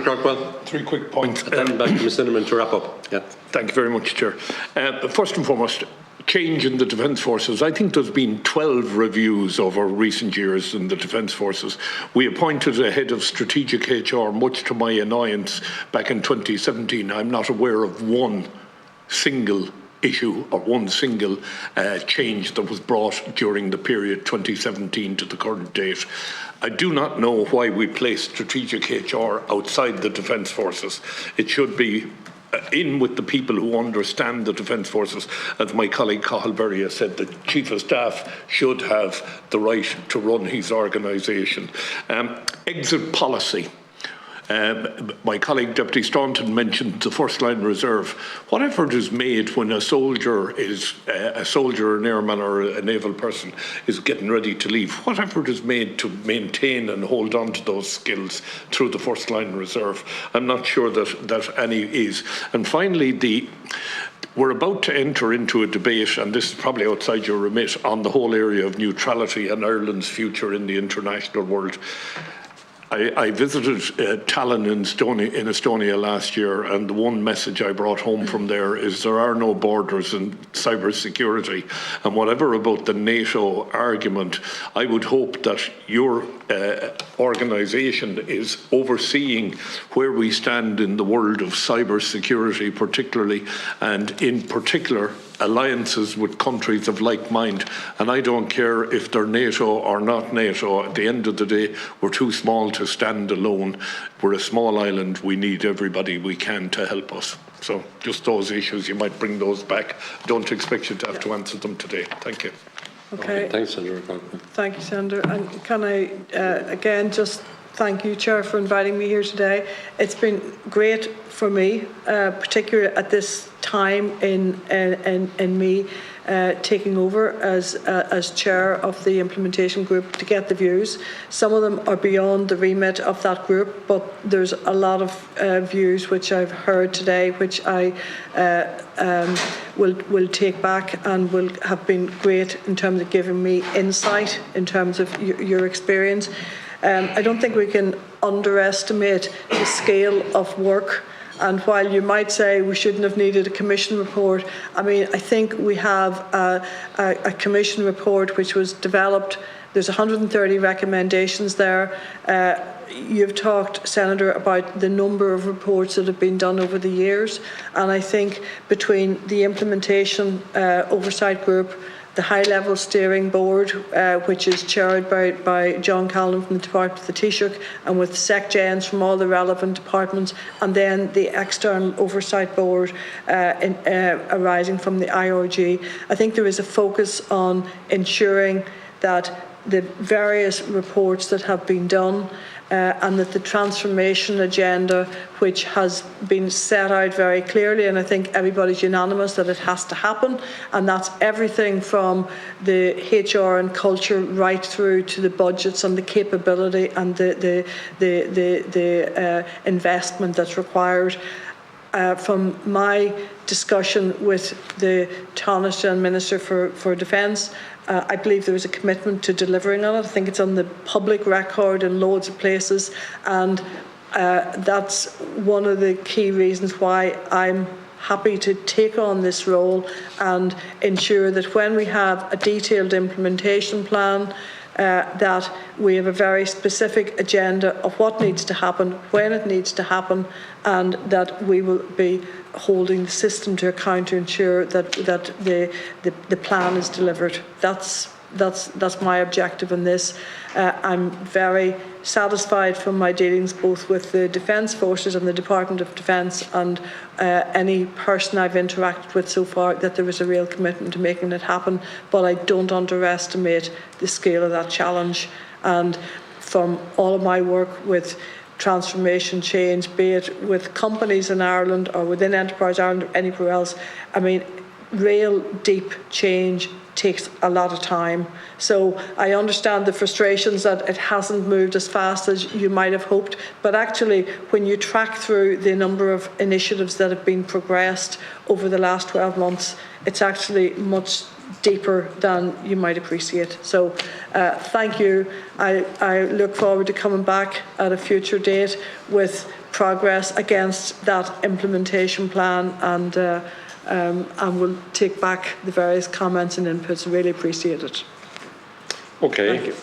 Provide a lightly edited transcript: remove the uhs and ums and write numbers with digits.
Craughwell. Three quick points. Then back to Ms. Cinnamon to wrap up. Yeah. Thank you very much, Chair. First and foremost, change in the Defence Forces. I think there's been 12 reviews over recent years in the Defence Forces. We appointed a head of strategic HR, much to my annoyance, back in 2017. I'm not aware of one single issue or one single change that was brought during the period 2017 to the current date. I do not know why we place strategic HR outside the Defence Forces. It should be in with the people who understand the Defence Forces. As my colleague Cathal Berry has said, the Chief of Staff should have the right to run his organisation. Exit policy. My colleague Deputy Staunton mentioned the first line reserve. What effort is made when a soldier, an airman or a naval person is getting ready to leave? What effort is made to maintain and hold on to those skills through the first line reserve? I'm not sure that any is. And finally, we're about to enter into a debate, and this is probably outside your remit, on the whole area of neutrality and Ireland's future in the international world. I visited Tallinn in Estonia last year, and the one message I brought home from there is there are no borders in cybersecurity. And whatever about the NATO argument, I would hope that your organisation is overseeing where we stand in the world of cybersecurity particularly, and in particular alliances with countries of like mind. And I don't care if they're NATO or not NATO. At the end of the day, we're too small to stand alone. We're a small island. We need everybody we can to help us. So just those issues, you might bring those back. Don't expect you to have to answer them today. Thank you. Okay. Thanks, Senator Craughwell. Thank you, Senator. And can I again just thank you, Chair, for inviting me here today. It's been great for me, particularly at this time in me taking over as chair of the implementation group, to get the views. Some of them are beyond the remit of that group, but there's a lot of views which I've heard today, which I will take back and will have been great in terms of giving me insight in terms of your experience. I don't think we can underestimate the scale of work. And while you might say we shouldn't have needed a commission report, I mean, I think we have a commission report which was developed. There's 130 recommendations there. You've talked, Senator, about the number of reports that have been done over the years. And I think between the implementation oversight group, the high-level steering board, which is chaired by John Callan from the Department of the Taoiseach, and with SecGens from all the relevant departments, and then the external oversight board arising from the IRG. I think there is a focus on ensuring that the various reports that have been done and that the transformation agenda, which has been set out very clearly, and I think everybody's unanimous that it has to happen, and that's everything from the HR and culture right through to the budgets and the capability and the investment that's required. From my discussion with the Taoiseach Minister for Defence, I believe there is a commitment to delivering on it. I think it's on the public record in loads of places, and that's one of the key reasons why I'm happy to take on this role and ensure that when we have a detailed implementation plan, that we have a very specific agenda of what needs to happen, when it needs to happen, and that we will be holding the system to account to ensure that the plan is delivered. That's my objective in this. I'm very satisfied from my dealings both with the Defence Forces and the Department of Defence and any person I've interacted with so far, that there is a real commitment to making it happen. But I don't underestimate the scale of that challenge. And from all of my work with transformation change, be it with companies in Ireland or within Enterprise Ireland or anywhere else, I mean, real deep change takes a lot of time. So I understand the frustrations that it hasn't moved as fast as you might have hoped, but actually when you track through the number of initiatives that have been progressed over the last 12 months, it's actually much deeper than you might appreciate. So thank you. I look forward to coming back at a future date with progress against that implementation plan, and we'll take back the various comments and inputs. Really appreciate it. Okay. Thank you.